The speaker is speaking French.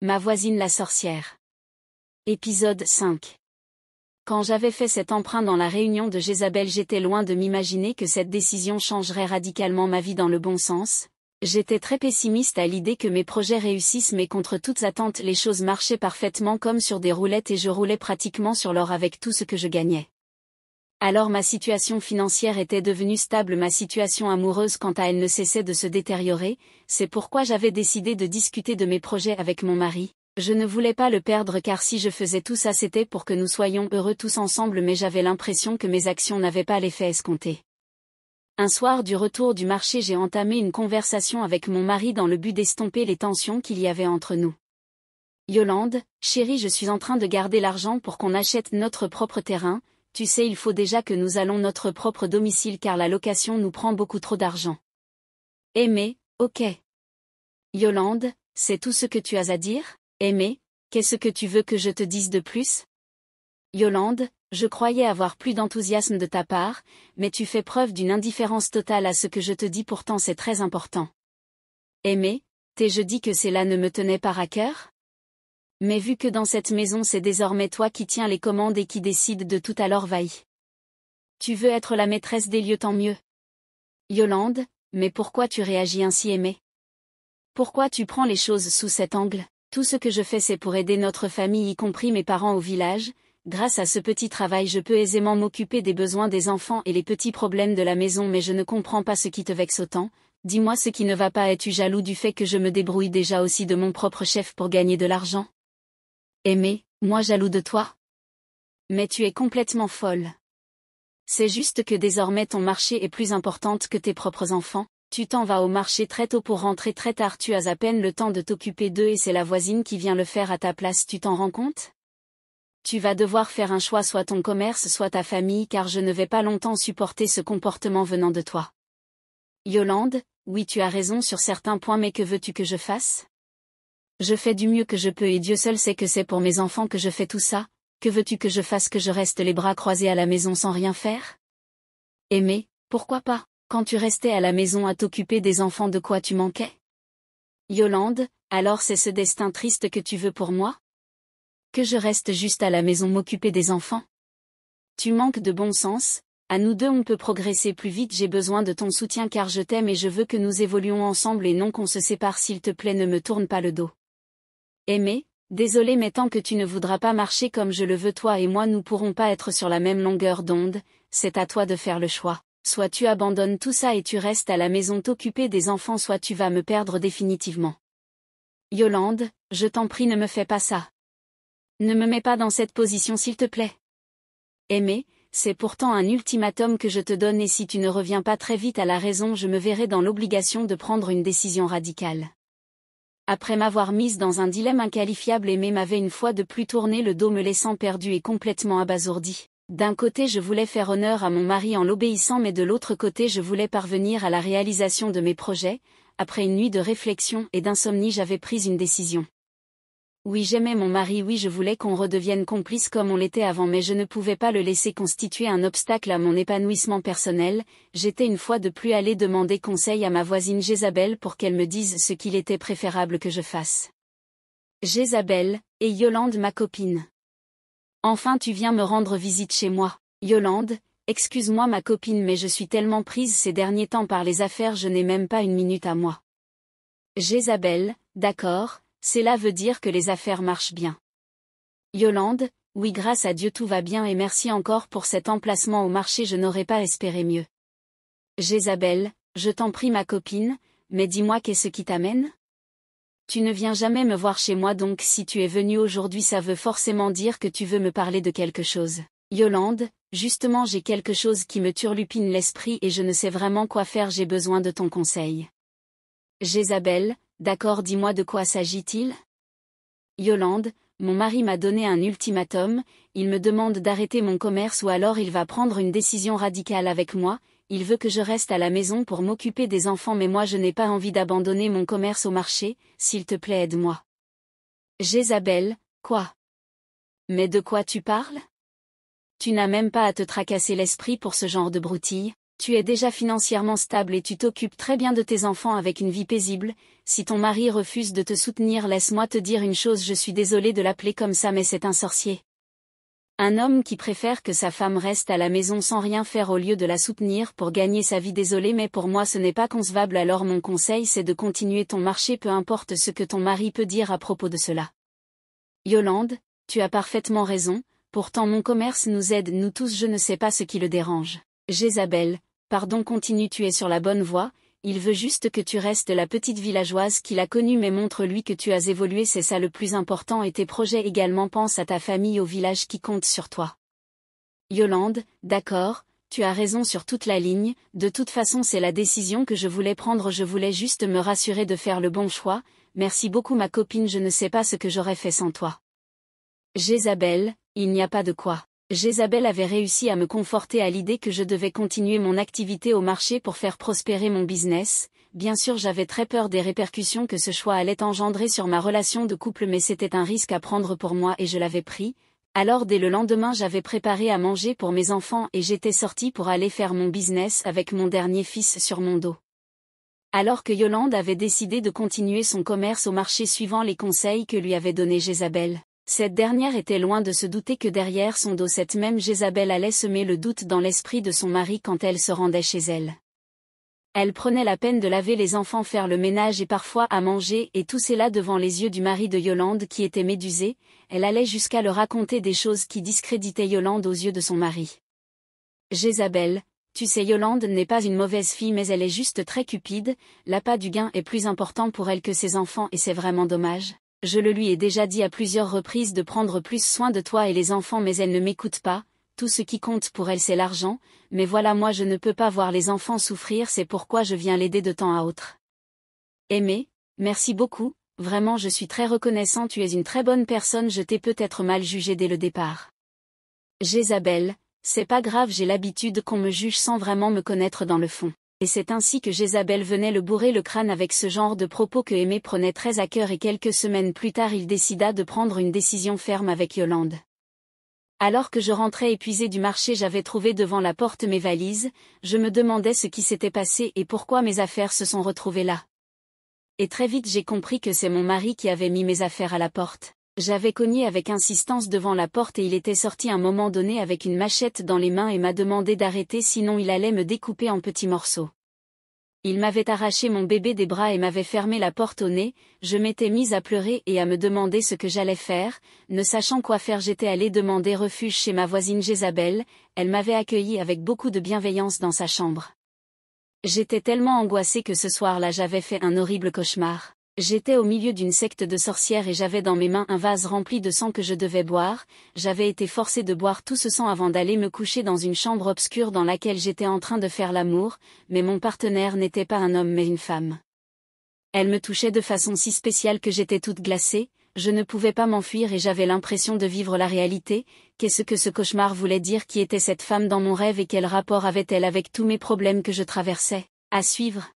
Ma voisine la sorcière. Épisode 5. Quand j'avais fait cet emprunt dans la réunion de Jézabel, j'étais loin de m'imaginer que cette décision changerait radicalement ma vie dans le bon sens. J'étais très pessimiste à l'idée que mes projets réussissent, mais contre toute attente les choses marchaient parfaitement comme sur des roulettes et je roulais pratiquement sur l'or avec tout ce que je gagnais. Alors ma situation financière était devenue stable, ma situation amoureuse quant à elle ne cessait de se détériorer, c'est pourquoi j'avais décidé de discuter de mes projets avec mon mari. Je ne voulais pas le perdre car si je faisais tout ça c'était pour que nous soyons heureux tous ensemble, mais j'avais l'impression que mes actions n'avaient pas l'effet escompté. Un soir du retour du marché, j'ai entamé une conversation avec mon mari dans le but d'estomper les tensions qu'il y avait entre nous. Yolande, chérie, je suis en train de garder l'argent pour qu'on achète notre propre terrain. Tu sais, il faut déjà que nous allons notre propre domicile car la location nous prend beaucoup trop d'argent. Aimé, ok. Yolande, c'est tout ce que tu as à dire? Aimé, qu'est-ce que tu veux que je te dise de plus? Yolande, je croyais avoir plus d'enthousiasme de ta part, mais tu fais preuve d'une indifférence totale à ce que je te dis, pourtant c'est très important. Aimé, t'ai-je dit que cela ne me tenait pas à cœur? Mais vu que dans cette maison c'est désormais toi qui tiens les commandes et qui décide de tout, alors vaille. Tu veux être la maîtresse des lieux, tant mieux. Yolande, mais pourquoi tu réagis ainsi, Aimé? Pourquoi tu prends les choses sous cet angle? Tout ce que je fais c'est pour aider notre famille, y compris mes parents au village. Grâce à ce petit travail je peux aisément m'occuper des besoins des enfants et les petits problèmes de la maison, mais je ne comprends pas ce qui te vexe autant. Dis-moi ce qui ne va pas. Es-tu jaloux du fait que je me débrouille déjà aussi de mon propre chef pour gagner de l'argent? Aimé, moi jaloux de toi? Mais tu es complètement folle. C'est juste que désormais ton marché est plus importante que tes propres enfants. Tu t'en vas au marché très tôt pour rentrer très tard, tu as à peine le temps de t'occuper d'eux et c'est la voisine qui vient le faire à ta place, tu t'en rends compte? Tu vas devoir faire un choix, soit ton commerce, soit ta famille, car je ne vais pas longtemps supporter ce comportement venant de toi. Yolande, oui, tu as raison sur certains points, mais que veux-tu que je fasse? Je fais du mieux que je peux et Dieu seul sait que c'est pour mes enfants que je fais tout ça. Que veux-tu que je fasse? Que je reste les bras croisés à la maison sans rien faire? Aimé, pourquoi pas? Quand tu restais à la maison à t'occuper des enfants, de quoi tu manquais? Yolande, alors c'est ce destin triste que tu veux pour moi? Que je reste juste à la maison m'occuper des enfants? Tu manques de bon sens. À nous deux on peut progresser plus vite, j'ai besoin de ton soutien car je t'aime et je veux que nous évoluions ensemble et non qu'on se sépare, s'il te plaît ne me tourne pas le dos. Aimé, désolé mais tant que tu ne voudras pas marcher comme je le veux, toi et moi nous pourrons pas être sur la même longueur d'onde, c'est à toi de faire le choix. Soit tu abandonnes tout ça et tu restes à la maison t'occuper des enfants, soit tu vas me perdre définitivement. Yolande, je t'en prie ne me fais pas ça. Ne me mets pas dans cette position s'il te plaît. Aimé, c'est pourtant un ultimatum que je te donne et si tu ne reviens pas très vite à la raison je me verrai dans l'obligation de prendre une décision radicale. Après m'avoir mise dans un dilemme inqualifiable, Aimé m'avait une fois de plus tourné le dos me laissant perdu et complètement abasourdi. D'un côté je voulais faire honneur à mon mari en l'obéissant, mais de l'autre côté je voulais parvenir à la réalisation de mes projets. Après une nuit de réflexion et d'insomnie j'avais pris une décision. Oui, j'aimais mon mari, oui, je voulais qu'on redevienne complices comme on l'était avant, mais je ne pouvais pas le laisser constituer un obstacle à mon épanouissement personnel. J'étais une fois de plus allée demander conseil à ma voisine Jézabel pour qu'elle me dise ce qu'il était préférable que je fasse. Jézabel, et Yolande ma copine. Enfin tu viens me rendre visite chez moi. Yolande, excuse-moi ma copine, mais je suis tellement prise ces derniers temps par les affaires, je n'ai même pas une minute à moi. Jézabel, d'accord. Cela veut dire que les affaires marchent bien. Yolande, oui, grâce à Dieu tout va bien et merci encore pour cet emplacement au marché, je n'aurais pas espéré mieux. Jézabel, je t'en prie ma copine, mais dis-moi qu'est-ce qui t'amène? Tu ne viens jamais me voir chez moi, donc si tu es venue aujourd'hui ça veut forcément dire que tu veux me parler de quelque chose. Yolande, justement j'ai quelque chose qui me turlupine l'esprit et je ne sais vraiment quoi faire, j'ai besoin de ton conseil. Jézabel, d'accord, dis-moi de quoi s'agit-il? Yolande, mon mari m'a donné un ultimatum, il me demande d'arrêter mon commerce ou alors il va prendre une décision radicale avec moi, il veut que je reste à la maison pour m'occuper des enfants, mais moi je n'ai pas envie d'abandonner mon commerce au marché, s'il te plaît aide-moi. Jézabel, quoi? Mais de quoi tu parles? Tu n'as même pas à te tracasser l'esprit pour ce genre de broutille. Tu es déjà financièrement stable et tu t'occupes très bien de tes enfants avec une vie paisible. Si ton mari refuse de te soutenir, laisse-moi te dire une chose, je suis désolée de l'appeler comme ça mais c'est un sorcier. Un homme qui préfère que sa femme reste à la maison sans rien faire au lieu de la soutenir pour gagner sa vie, désolé mais pour moi ce n'est pas concevable, alors mon conseil c'est de continuer ton marché peu importe ce que ton mari peut dire à propos de cela. Yolande, tu as parfaitement raison, pourtant mon commerce nous aide nous tous, je ne sais pas ce qui le dérange. Jézabel, pardon, continue, tu es sur la bonne voie, il veut juste que tu restes la petite villageoise qu'il a connue mais montre-lui que tu as évolué, c'est ça le plus important, et tes projets également, pense à ta famille, au village qui compte sur toi. Yolande, d'accord, tu as raison sur toute la ligne, de toute façon c'est la décision que je voulais prendre, je voulais juste me rassurer de faire le bon choix, merci beaucoup ma copine, je ne sais pas ce que j'aurais fait sans toi. Jézabel, il n'y a pas de quoi. Jézabel avait réussi à me conforter à l'idée que je devais continuer mon activité au marché pour faire prospérer mon business. Bien sûr, j'avais très peur des répercussions que ce choix allait engendrer sur ma relation de couple, mais c'était un risque à prendre pour moi et je l'avais pris. Alors dès le lendemain, j'avais préparé à manger pour mes enfants et j'étais sortie pour aller faire mon business avec mon dernier fils sur mon dos. Alors que Yolande avait décidé de continuer son commerce au marché suivant les conseils que lui avait donnés Jézabel. Cette dernière était loin de se douter que derrière son dos cette même Jézabel allait semer le doute dans l'esprit de son mari quand elle se rendait chez elle. Elle prenait la peine de laver les enfants, faire le ménage et parfois à manger, et tout cela devant les yeux du mari de Yolande qui était médusé. Elle allait jusqu'à le raconter des choses qui discréditaient Yolande aux yeux de son mari. Jézabel, tu sais, Yolande n'est pas une mauvaise fille mais elle est juste très cupide, l'appât du gain est plus important pour elle que ses enfants et c'est vraiment dommage. Je le lui ai déjà dit à plusieurs reprises de prendre plus soin de toi et les enfants mais elle ne m'écoute pas, tout ce qui compte pour elle c'est l'argent, mais voilà, moi je ne peux pas voir les enfants souffrir, c'est pourquoi je viens l'aider de temps à autre. Aimé, merci beaucoup, vraiment je suis très reconnaissant, tu es une très bonne personne, je t'ai peut-être mal jugé dès le départ. Jézabel, c'est pas grave, j'ai l'habitude qu'on me juge sans vraiment me connaître dans le fond. Et c'est ainsi que Jézabel venait le bourrer le crâne avec ce genre de propos que Aimé prenait très à cœur, et quelques semaines plus tard il décida de prendre une décision ferme avec Yolande. Alors que je rentrais épuisée du marché, j'avais trouvé devant la porte mes valises, je me demandais ce qui s'était passé et pourquoi mes affaires se sont retrouvées là. Et très vite j'ai compris que c'est mon mari qui avait mis mes affaires à la porte. J'avais cogné avec insistance devant la porte et il était sorti à un moment donné avec une machette dans les mains et m'a demandé d'arrêter sinon il allait me découper en petits morceaux. Il m'avait arraché mon bébé des bras et m'avait fermé la porte au nez, je m'étais mise à pleurer et à me demander ce que j'allais faire, ne sachant quoi faire j'étais allée demander refuge chez ma voisine Jézabel, elle m'avait accueillie avec beaucoup de bienveillance dans sa chambre. J'étais tellement angoissée que ce soir-là j'avais fait un horrible cauchemar. J'étais au milieu d'une secte de sorcières et j'avais dans mes mains un vase rempli de sang que je devais boire, j'avais été forcée de boire tout ce sang avant d'aller me coucher dans une chambre obscure dans laquelle j'étais en train de faire l'amour, mais mon partenaire n'était pas un homme mais une femme. Elle me touchait de façon si spéciale que j'étais toute glacée, je ne pouvais pas m'enfuir et j'avais l'impression de vivre la réalité. Qu'est-ce que ce cauchemar voulait dire? Qui était cette femme dans mon rêve et quel rapport avait-elle avec tous mes problèmes que je traversais? À suivre.